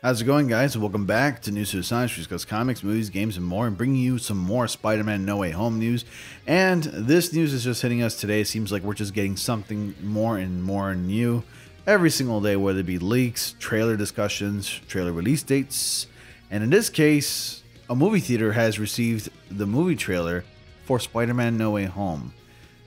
How's it going, guys? Welcome back to News to the Science. We discuss comics, movies, games, and more, and bringing you some more Spider-Man No Way Home news. And this news is just hitting us today. It seems like we're just getting something more and more new every single day, whether it be leaks, trailer discussions, trailer release dates. And in this case, a movie theater has received the movie trailer for Spider-Man No Way Home.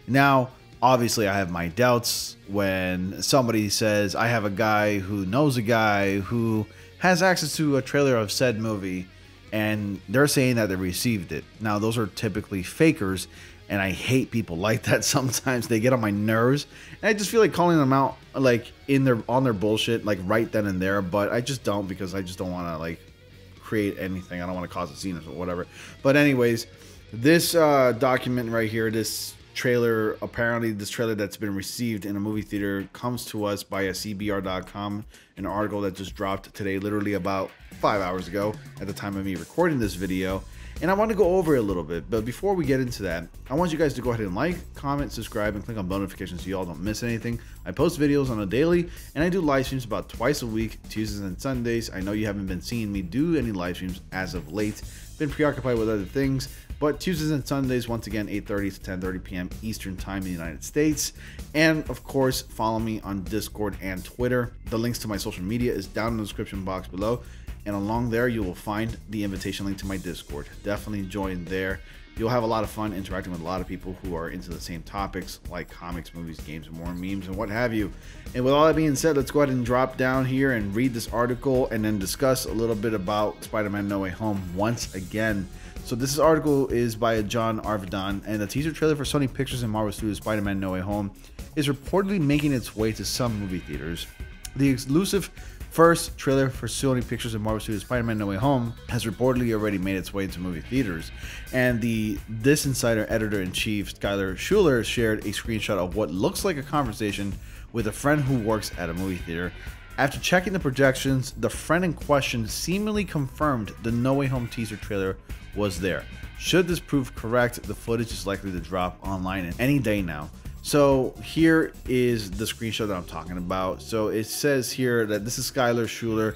Now, obviously, I have my doubts when somebody says, I have a guy who knows a guy who has access to a trailer of said movie, and they're saying that they received it. Now, those are typically fakers, and I hate people like that. Sometimes they get on my nerves, and I just feel like calling them out, like on their bullshit, like right then and there. But I just don't, because I just don't want to like create anything. I don't want to cause a scene or whatever. But anyways, this document right here, this trailer, apparently this trailer that's been received in a movie theater comes to us by a CBR.com, an article that just dropped today, literally about 5 hours ago at the time of me recording this video. And I want to go over it a little bit, but before we get into that, I want you guys to go ahead and like, comment, subscribe, and click on bell notifications so you all don't miss anything. I post videos on a daily, and I do live streams about twice a week, Tuesdays and Sundays. I know you haven't been seeing me do any live streams as of late. Been preoccupied with other things, but Tuesdays and Sundays, once again, 8:30 to 10:30 p.m. Eastern Time in the United States. And of course, follow me on Discord and Twitter. The links to my social media is down in the description box below. And along there, you will find the invitation link to my Discord. Definitely join there. You'll have a lot of fun interacting with a lot of people who are into the same topics like comics, movies, games, and more, memes, and what have you. And with all that being said, let's go ahead and drop down here and read this article and then discuss a little bit about Spider-Man No Way Home once again. So this article is by John Arvidon, and the teaser trailer for Sony Pictures and Marvel Studios' Spider-Man No Way Home is reportedly making its way to some movie theaters. The exclusive first trailer for Sony Pictures and Marvel Studios' Spider-Man No Way Home has reportedly already made its way into movie theaters, and the This Insider editor-in-chief Skylar Schuler shared a screenshot of what looks like a conversation with a friend who works at a movie theater. After checking the projections, the friend in question seemingly confirmed the No Way Home teaser trailer was there. Should this prove correct, the footage is likely to drop online any day now. So here is the screenshot that I'm talking about. So it says here that this is Skylar Schuler,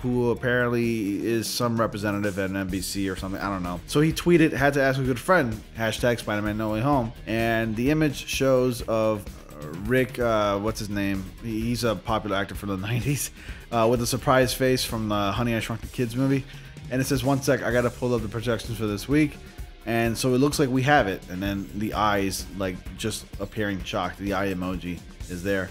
who apparently is some representative at NBC or something. I don't know. So he tweeted, had to ask a good friend, hashtag Spider-Man No Way Home. And the image shows of Rick, what's his name? He's a popular actor from the 90s, with a surprise face from the Honey, I Shrunk the Kids movie. And it says, 1 sec, I gotta pull up the projections for this week. And so it looks like we have it. And then the eyes, like, just appearing shocked. The eye emoji is there.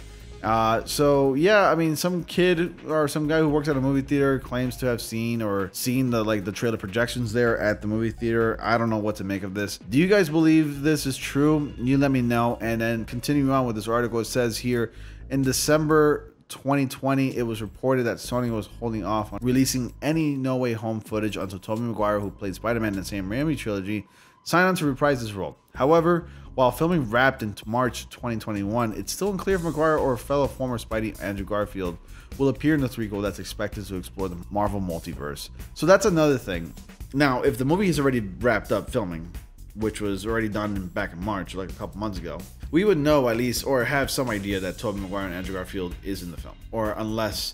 So yeah, I mean, some kid or some guy who works at a movie theater claims to have seen the trailer projections there at the movie theater. I don't know what to make of this. Do you guys believe this is true? You let me know. And then continuing on with this article, it says here, in December 2020, it was reported that Sony was holding off on releasing any No Way Home footage until Tobey Maguire, who played Spider-Man in the Sam Raimi trilogy, signed on to reprise his role. However, while filming wrapped in March 2021, it's still unclear if Maguire or fellow former Spidey Andrew Garfield will appear in the threequel that's expected to explore the Marvel multiverse. So that's another thing. Now, if the movie is already wrapped up filming, which was already done back in March, like a couple months ago, we would know at least, or have some idea, that Tobey Maguire and Andrew Garfield is in the film. Or unless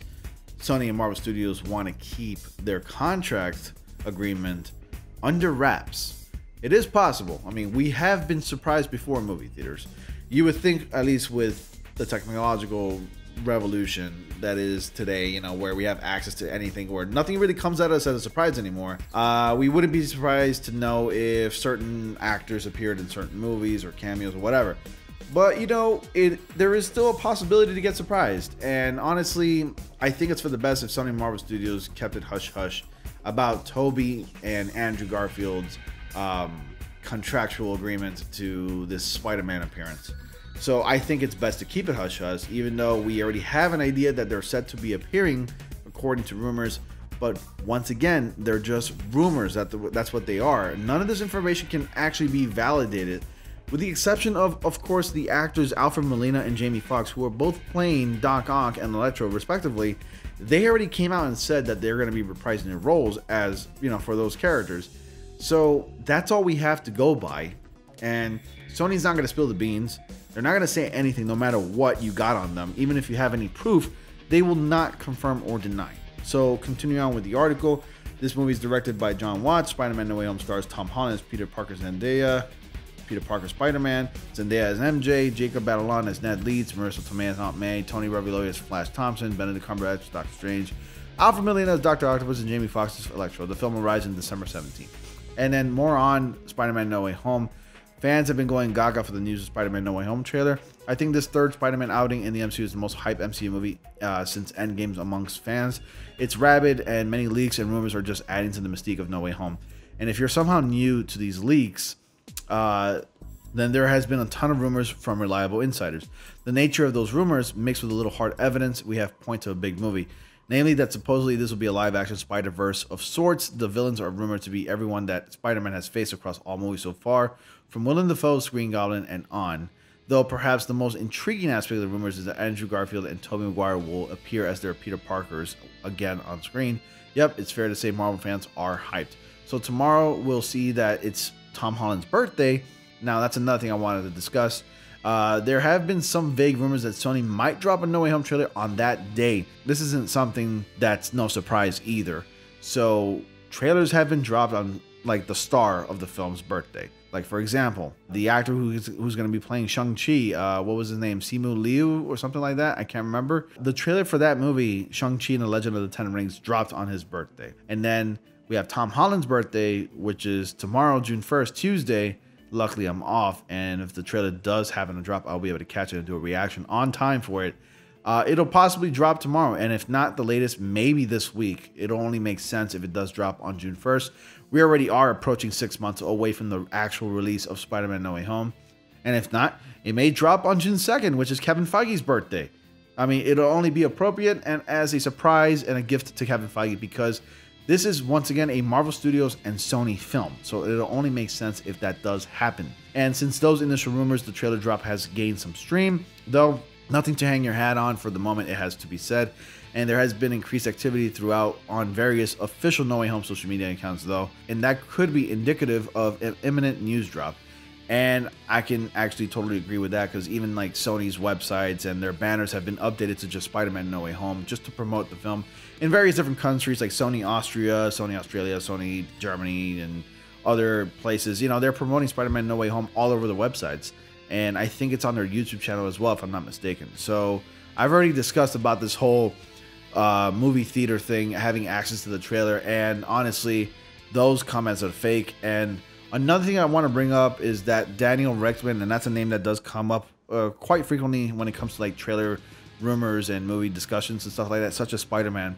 Sony and Marvel Studios want to keep their contract agreement under wraps. It is possible. I mean, we have been surprised before in movie theaters. You would think, at least with the technological revolution that is today, you know, where we have access to anything, where nothing really comes at us as a surprise anymore, we wouldn't be surprised to know if certain actors appeared in certain movies or cameos or whatever. But, you know, there is still a possibility to get surprised. And honestly, I think it's for the best if Sony and Marvel Studios kept it hush-hush about Tobey and Andrew Garfield's contractual agreement to this Spider-Man appearance. So I think it's best to keep it hush-hush, even though we already have an idea that they're set to be appearing, according to rumors. But once again, they're just rumors. That's what they are. None of this information can actually be validated, with the exception of course, the actors Alfred Molina and Jamie Foxx, who are both playing Doc Ock and Electro respectively. They already came out and said that they're going to be reprising their roles as, you know, for those characters. So that's all we have to go by. And Sony's not going to spill the beans. They're not going to say anything no matter what you got on them. Even if you have any proof, they will not confirm or deny. So continuing on with the article, this movie is directed by John Watts. Spider-Man No Way Home stars Tom Holland as Peter Parker Zendaya, Peter Parker Spider-Man, Zendaya as MJ, Jacob Batalon as Ned Leeds, Marissa Tomei as Aunt May, Tony Revolori as Flash Thompson, Benedict Cumberbatch as Doctor Strange, Alfred Molina as Dr. Octopus, and Jamie Foxx as Electro. The film arrives in December 17th. And then more on Spider-Man No Way Home. Fans have been going gaga for the news of Spider-Man No Way Home trailer. I think this third Spider-Man outing in the MCU is the most hyped MCU movie since Endgame amongst fans. It's rabid, and many leaks and rumors are just adding to the mystique of No Way Home. And if you're somehow new to these leaks, then there has been a ton of rumors from reliable insiders. The nature of those rumors, mixed with a little hard evidence, we have point to a big movie. Namely, that supposedly this will be a live-action Spider-Verse of sorts. The villains are rumored to be everyone that Spider-Man has faced across all movies so far, from Willem Dafoe's Green Goblin and on. Though perhaps the most intriguing aspect of the rumors is that Andrew Garfield and Tobey Maguire will appear as their Peter Parkers again on screen. Yep, it's fair to say Marvel fans are hyped. So tomorrow we'll see that it's Tom Holland's birthday. Now that's another thing I wanted to discuss. There have been some vague rumors that Sony might drop a No Way Home trailer on that day. This isn't something that's no surprise either. So trailers have been dropped on like the star of the film's birthday. Like for example, the actor who's going to be playing Shang-Chi, what was his name? Simu Liu or something like that? I can't remember. The trailer for that movie, Shang-Chi and the Legend of the Ten Rings, dropped on his birthday. And then we have Tom Holland's birthday, which is tomorrow, June 1st, Tuesday. Luckily, I'm off, and if the trailer does happen to drop, I'll be able to catch it and do a reaction on time for it. It'll possibly drop tomorrow, and if not the latest, maybe this week. It'll only make sense if it does drop on June 1st. We already are approaching 6 months away from the actual release of Spider-Man No Way Home. And if not, it may drop on June 2nd, which is Kevin Feige's birthday. I mean, it'll only be appropriate and as a surprise and a gift to Kevin Feige, because this is, once again, a Marvel Studios and Sony film, so it'll only make sense if that does happen. And since those initial rumors, the trailer drop has gained some stream, though nothing to hang your hat on for the moment, it has to be said. And there has been increased activity throughout on various official No Way Home social media accounts, though, and that could be indicative of an imminent news drop. And I can actually totally agree with that, because even like Sony's websites and their banners have been updated to just Spider-Man No Way Home, just to promote the film in various different countries like Sony Austria, Sony Australia, Sony Germany, and other places. You know, they're promoting Spider-Man No Way Home all over the websites. And I think it's on their YouTube channel as well, if I'm not mistaken. So I've already discussed about this whole movie theater thing, having access to the trailer, and honestly, those comments are fake. And another thing I want to bring up is that Daniel Richtman, and that's a name that does come up quite frequently when it comes to like trailer rumors and movie discussions and stuff like that, such as Spider-Man.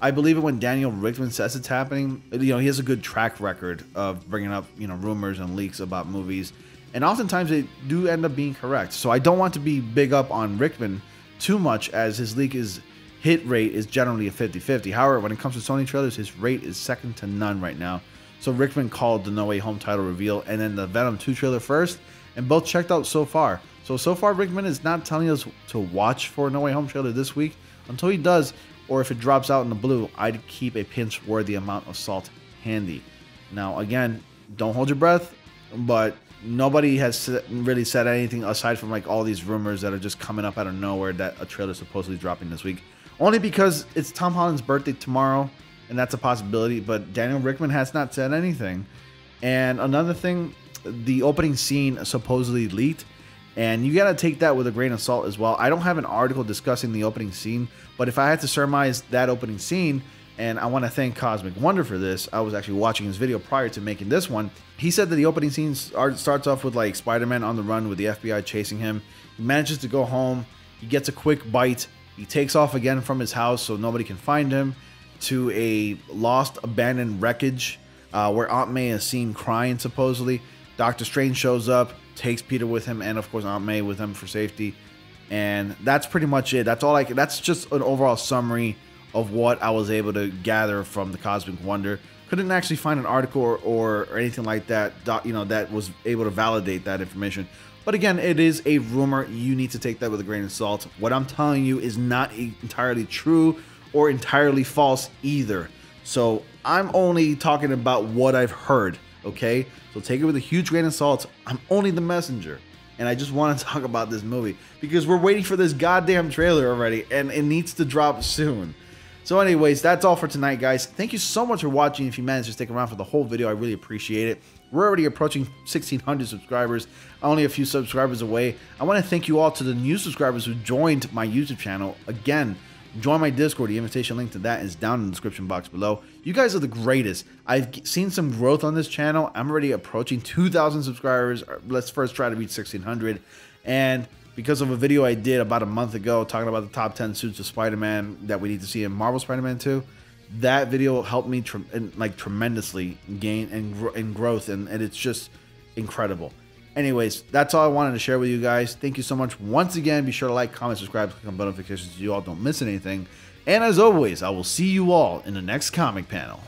I believe it when Daniel Richtman says it's happening. You know, he has a good track record of bringing up, you know, rumors and leaks about movies, and oftentimes they do end up being correct. So I don't want to be big up on Richtman too much, as his hit rate is generally a 50-50. However, when it comes to Sony trailers, his rate is second to none right now. So Richtman called the No Way Home title reveal and then the Venom 2 trailer first, and both checked out so far. So far Richtman is not telling us to watch for a No Way Home trailer this week. Until he does, or if it drops out in the blue, I'd keep a pinch-worthy amount of salt handy. Now, again, don't hold your breath, but nobody has really said anything aside from like all these rumors that are just coming up out of nowhere that a trailer is supposedly dropping this week. Only because it's Tom Holland's birthday tomorrow, and that's a possibility, but Daniel Richtman has not said anything. And another thing, the opening scene supposedly leaked, and you gotta take that with a grain of salt as well. I don't have an article discussing the opening scene, but if I had to surmise that opening scene, and I want to thank Cosmic Wonder for this, I was actually watching his video prior to making this one. He said that the opening scene starts off with like Spider-Man on the run with the FBI chasing him. He manages to go home, he gets a quick bite, he takes off again from his house so nobody can find him, to a lost, abandoned wreckage where Aunt May is seen crying supposedly. Doctor Strange shows up, takes Peter with him, and of course Aunt May with him for safety. And that's pretty much it. That's just an overall summary of what I was able to gather from the Cosmic Wonder. Couldn't actually find an article or anything like that, you know, that was able to validate that information. But again, it is a rumor. You need to take that with a grain of salt. What I'm telling you is not entirely true or entirely false either. So I'm only talking about what I've heard, okay? So take it with a huge grain of salt. I'm only the messenger. And I just want to talk about this movie because we're waiting for this goddamn trailer already, and it needs to drop soon. So anyways, that's all for tonight, guys. Thank you so much for watching. If you managed to stick around for the whole video, I really appreciate it. We're already approaching 1,600 subscribers, only a few subscribers away. I want to thank you all to the new subscribers who joined my YouTube channel. Again, join my Discord. The invitation link to that is down in the description box below. You guys are the greatest. I've seen some growth on this channel. I'm already approaching 2,000 subscribers. Let's first try to reach 1,600. And because of a video I did about a month ago talking about the top 10 suits of Spider-Man that we need to see in Marvel Spider-Man 2, that video helped me tremendously gain and growth, and it's just incredible. Anyways, that's all I wanted to share with you guys. Thank you so much once again. Be sure to like, comment, subscribe, click on bell notifications so you all don't miss anything. And as always, I will see you all in the next comic panel.